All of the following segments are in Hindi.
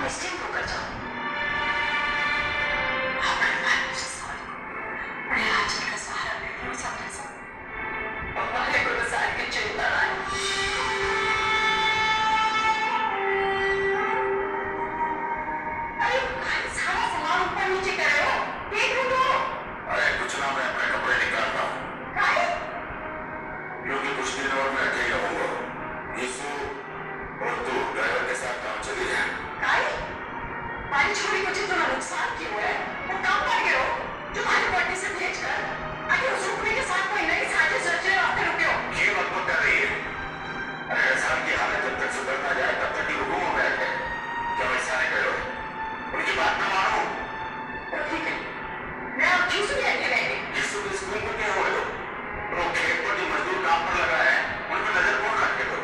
निश्चिंत होकर जाओ। आपने कहा मुझे सवाल मैं आज उनका सहारा लेती हूँ समझा सब और हमारे गुरु साहब की चिंता ना अरे सारा सामान ऊपर नीचे कर रहे हो देख लो तो। अरे कुछ ना, मैं अपने कपड़े निकाल रहा हूँ क्योंकि कुछ दिन और मैं अकेले रहूंगा। यीशु और तू ड्राइवर के साथ काम चली है। हमारी छोरी को जितना नुकसान किया है वो काम कर गए हो तुम्हारी पट्टी से भेजकर आगे उस रुकने के साथ कोई नई साजिश रच रहे हो आते रुके हो। ये मत कर रही है। अरे इंसान की हालत जब तक सुधर ना जाए तब तक रुकूंगा मैं। क्या वैसा नहीं करो, उनकी बात ना मानो। तो ठीक है मैं अब क्यों सुनिए रहेंगे। यीशु के स्कूल में क्या हुए लोग? वो खेत पर जो मजदूर काम पर लगा है उन पर नजर कौन रखे हो?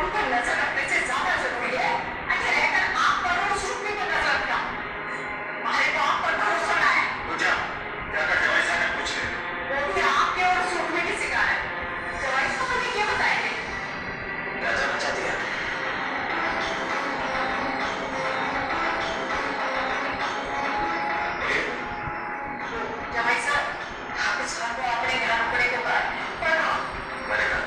उन पर नजर रखने से ज्यादा जरूरी है अगर रहकर आप पर और उस रुकने पर नजर रखना। हमारे को आप पर भरोसा ना है तो जाकर जवाई साहब पूछ ले। वो भी आपके और उस रुकने की शिकायत जवाई साहब हमें क्या बताएंगे। क्या जाना चाहती है? जवाई साहब आप इस बात को अपने घर रुकने को कहा मैंने कहा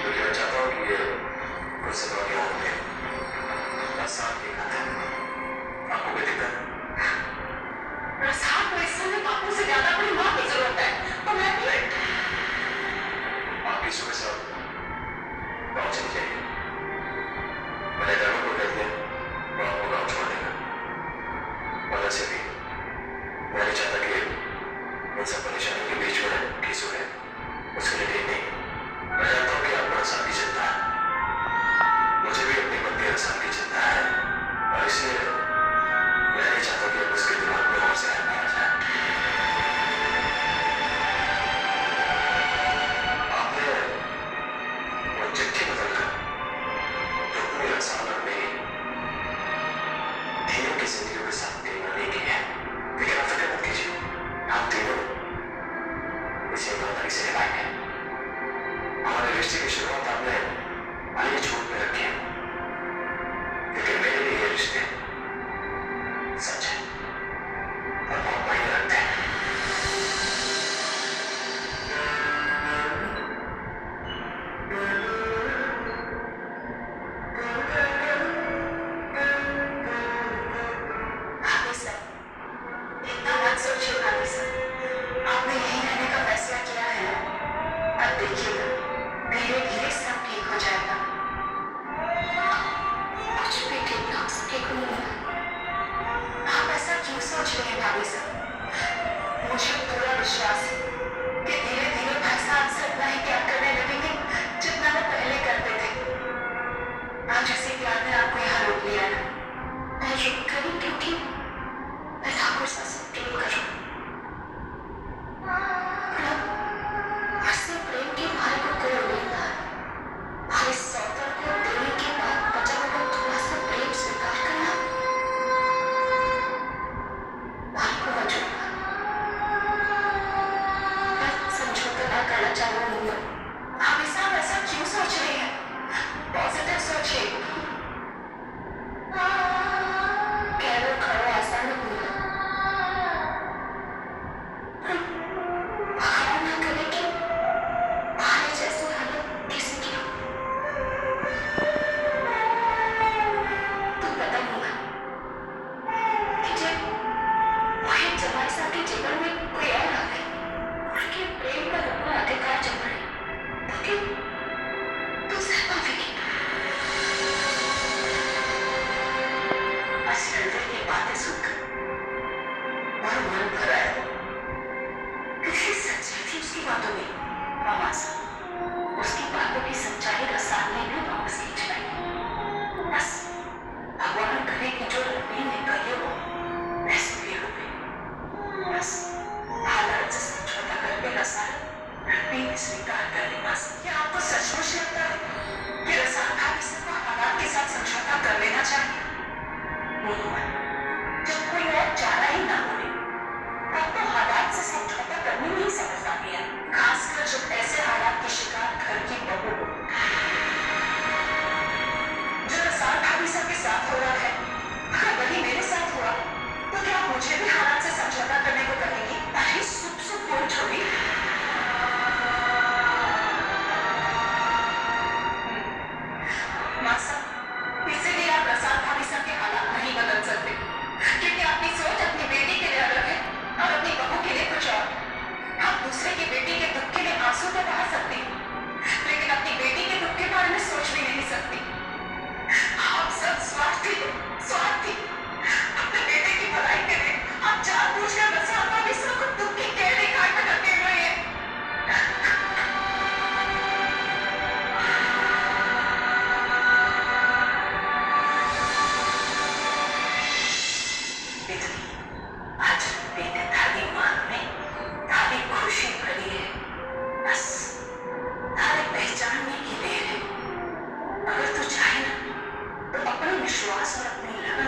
तो क्या चाहता हूँ कि ये कुछ सवाल होंगे आसान की बात है। आपको भी दिखता है प्रसाद को इस समय बापू से ज्यादा अपनी माँ की जरूरत है तो मैं भी आपकी सुबह साहब गाँव चली जाइए। मैंने ड्राइवर को कह दिया वो आपको गाँव छोड़ देगा। और वैसे भी मैं नहीं चाहता कि इन सब परेशानी के बीच में किसी है उसके लिए ठीक नहीं। मैं जानता हूँ कि आपको इंसान की चिंता है, मुझे भी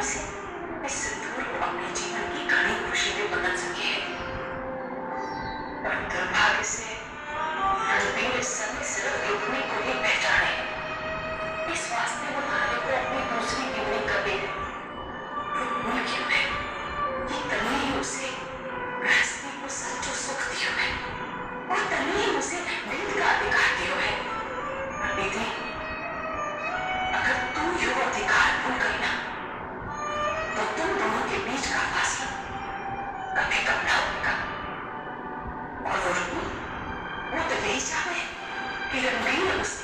से इस सिंदूर को अपने जीवन की घनी खुशी में बदल सके है। और दुर्भाग्य से रणबीर इस समय सिर्फ रुक्मी को ही पहचाने, इस वास्ते वो नारे को अपनी दूसरी गिवनी कर दे। रुक्मी क्यों है? ये तनी ही उसे गृहस्थी को सच्चो सुख दियो है, और तनी ही उसे वेद का अधिकार दियो है। और बेटी, अगर तू यो अधिकार भूल गई ना, तो तुम दोनों के बीच का फासला कभी कम ना होगा। और वो रुक्मी, वो तो यही चाहे कि रणबीर उस